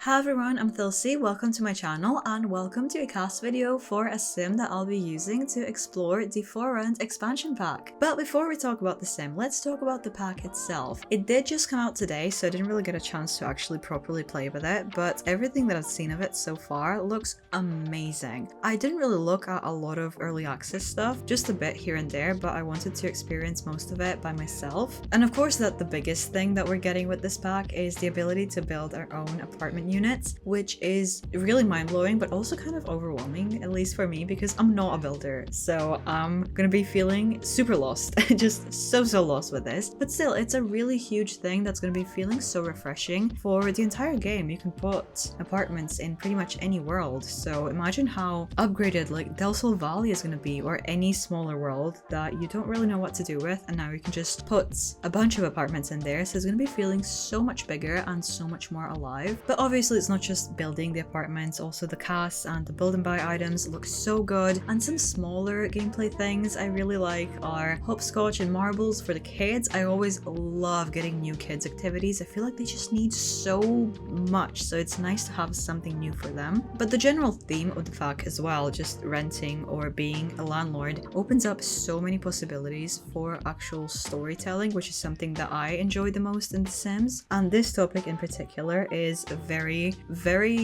Hi everyone, I'm Thilsey, welcome to my channel and welcome to a CAS video for a sim that I'll be using to explore the For Rent expansion pack. But before we talk about the sim, let's talk about the pack itself. It did just come out today, so I didn't really get a chance to actually properly play with it, but everything that I've seen of it so far looks amazing. I didn't really look at a lot of early access stuff, just a bit here and there, but I wanted to experience most of it by myself. And of course that the biggest thing that we're getting with this pack is the ability to build our own apartment units, which is really mind-blowing but also kind of overwhelming, at least for me, because I'm not a builder, so I'm gonna be feeling super lost. Just so lost with this, but still it's a really huge thing that's gonna be feeling so refreshing for the entire game. You can put apartments in pretty much any world, so imagine how upgraded like thilsey Valley is gonna be, or any smaller world that you don't really know what to do with, and now you can just put a bunch of apartments in there, so it's gonna be feeling so much bigger and so much more alive. But obviously it's not just building the apartments, also the CAS and the build and buy items look so good, and some smaller gameplay things I really like are hopscotch and marbles for the kids. I always love getting new kids activities. I feel like they just need so much, so it's nice to have something new for them. But the general theme of the pack as well, just renting or being a landlord, opens up so many possibilities for actual storytelling, which is something that I enjoy the most in The Sims. And this topic in particular is very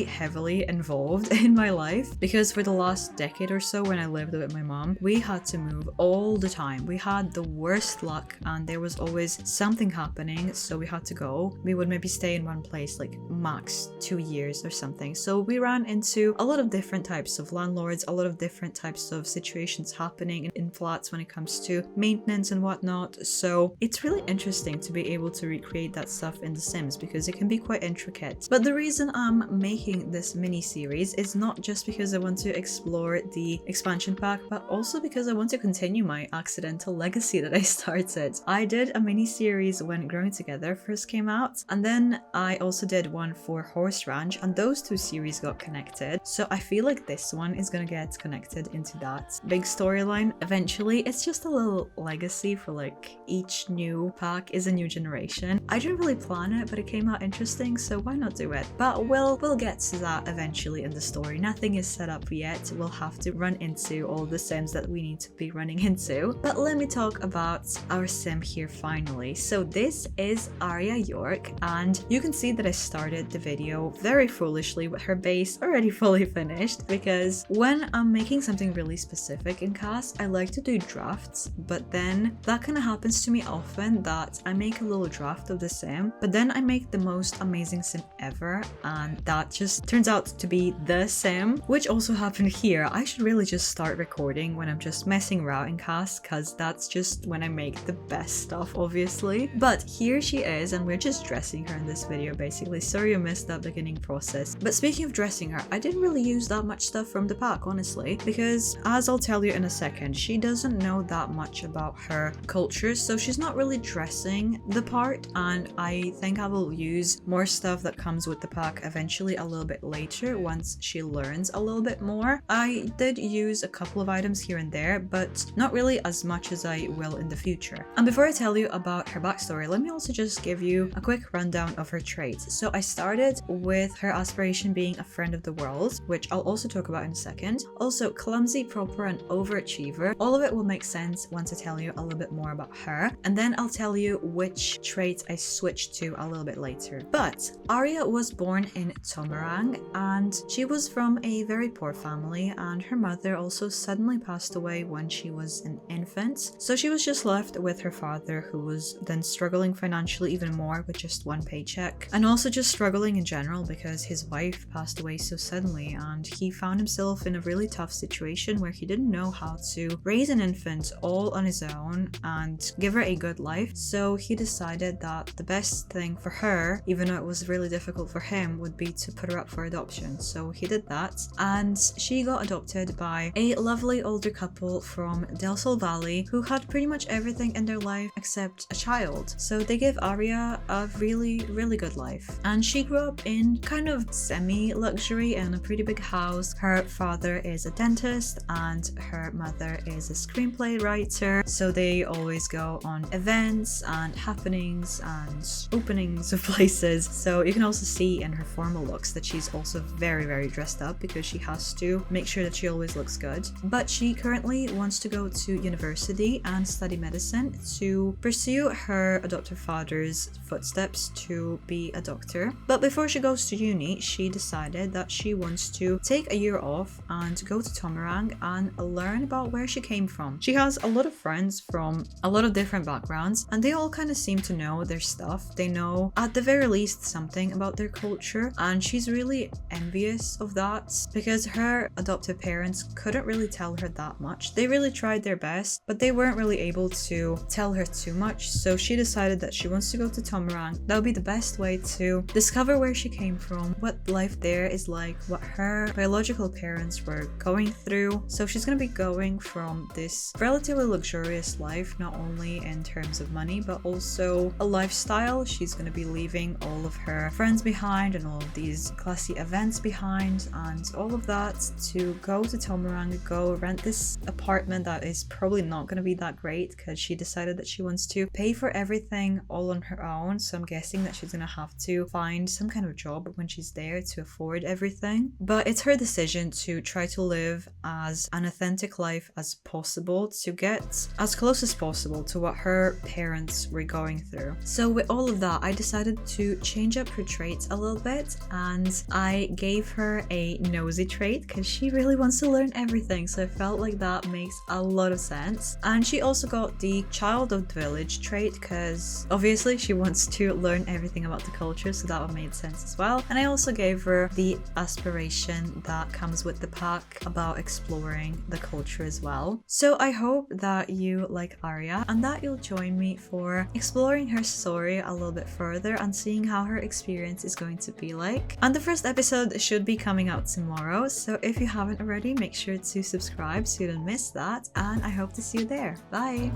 heavily involved in my life, because for the last decade or so when I lived with my mom, we had to move all the time. We had the worst luck and there was always something happening, so we had to go. We would maybe stay in one place like max 2 years or something. So we ran into a lot of different types of landlords, a lot of different types of situations happening in flats when it comes to maintenance and whatnot. So it's really interesting to be able to recreate that stuff in The Sims because it can be quite intricate. But the reason I'm making this mini series is not just because I want to explore the expansion pack, but also because I want to continue my accidental legacy that I started. I did a mini series when Growing Together first came out, and then I also did one for Horse Ranch, and those two series got connected. So I feel like this one is gonna get connected into that big storyline eventually. It's just a little legacy for like each new pack is a new generation. I didn't really plan it, but it came out interesting, so why not do it? But we'll get to that eventually in the story. Nothing is set up yet. We'll have to run into all the sims that we need to be running into. But let me talk about our sim here finally. So this is Ariya York, and you can see that I started the video very foolishly with her base already fully finished, because when I'm making something really specific in CAS, I like to do drafts, but then that kind of happens to me often that I make a little draft of the sim, but then I make the most amazing sim ever, and that just turns out to be the sim, which also happened here. I should really just start recording when I'm just messing around in CAS, because that's just when I make the best stuff, obviously. But here she is, and we're just dressing her in this video basically. Sorry you missed that beginning process. But speaking of dressing her, I didn't really use that much stuff from the pack, honestly, because as I'll tell you in a second, she doesn't know that much about her culture, so she's not really dressing the part, and I think I will use more stuff that comes with the pack eventually a little bit later once she learns a little bit more. I did use a couple of items here and there, but not really as much as I will in the future. And before I tell you about her backstory, let me also just give you a quick rundown of her traits. So I started with her aspiration being a friend of the world, which I'll also talk about in a second. Also clumsy, proper, and overachiever. All of it will make sense once I tell you a little bit more about her, and then I'll tell you which traits I switched to a little bit later. But Ariya was born in Tomarang, and she was from a very poor family, and her mother also suddenly passed away when she was an infant. So she was just left with her father, who was then struggling financially even more with just one paycheck, and also just struggling in general because his wife passed away so suddenly, and he found himself in a really tough situation where he didn't know how to raise an infant all on his own and give her a good life. So he decided that the best thing for her, even though it was really difficult for him, would be to put her up for adoption. So he did that, and she got adopted by a lovely older couple from thilsey Valley who had pretty much everything in their life except a child. So they gave Ariya a really good life, and she grew up in kind of semi-luxury in a pretty big house. Her father is a dentist and her mother is a screenplay writer, so they always go on events and happenings and openings of places. So you can also see in her formal looks that she's also very dressed up because she has to make sure that she always looks good. But she currently wants to go to university and study medicine to pursue her adoptive father's footsteps to be a doctor. But before she goes to uni, she decided that she wants to take a year off and go to Tomarang and learn about where she came from. She has a lot of friends from a lot of different backgrounds, and they all kind of seem to know their stuff. They know at the very least something about their culture, and she's really envious of that because her adoptive parents couldn't really tell her that much. They really tried their best, but they weren't really able to tell her too much, so she decided that she wants to go to Tomarang. That would be the best way to discover where she came from, what life there is like, what her biological parents were going through. So she's going to be going from this relatively luxurious life, not only in terms of money, but also a lifestyle. She's going to be leaving all of her friends behind and all of these classy events behind and all of that to go to Tomarang, go rent this apartment that is probably not going to be that great because she decided that she wants to pay for everything all on her own. So I'm guessing that she's going to have to find some kind of job when she's there to afford everything. But it's her decision to try to live as an authentic life as possible, to get as close as possible to what her parents were going through. So with all of that, I decided to change up her traits a little bit, and I gave her a nosy trait because she really wants to learn everything. So I felt like that makes a lot of sense. And she also got the child of the village trait because obviously she wants to learn everything about the culture, so that one made sense as well. And I also gave her the aspiration that comes with the pack about exploring the culture as well. So I hope that you like Ariya and that you'll join me for exploring her story a little bit further and seeing how her experience is going to be like. And the first episode should be coming out tomorrow, so if you haven't already, make sure to subscribe so you don't miss that, and I hope to see you there. Bye!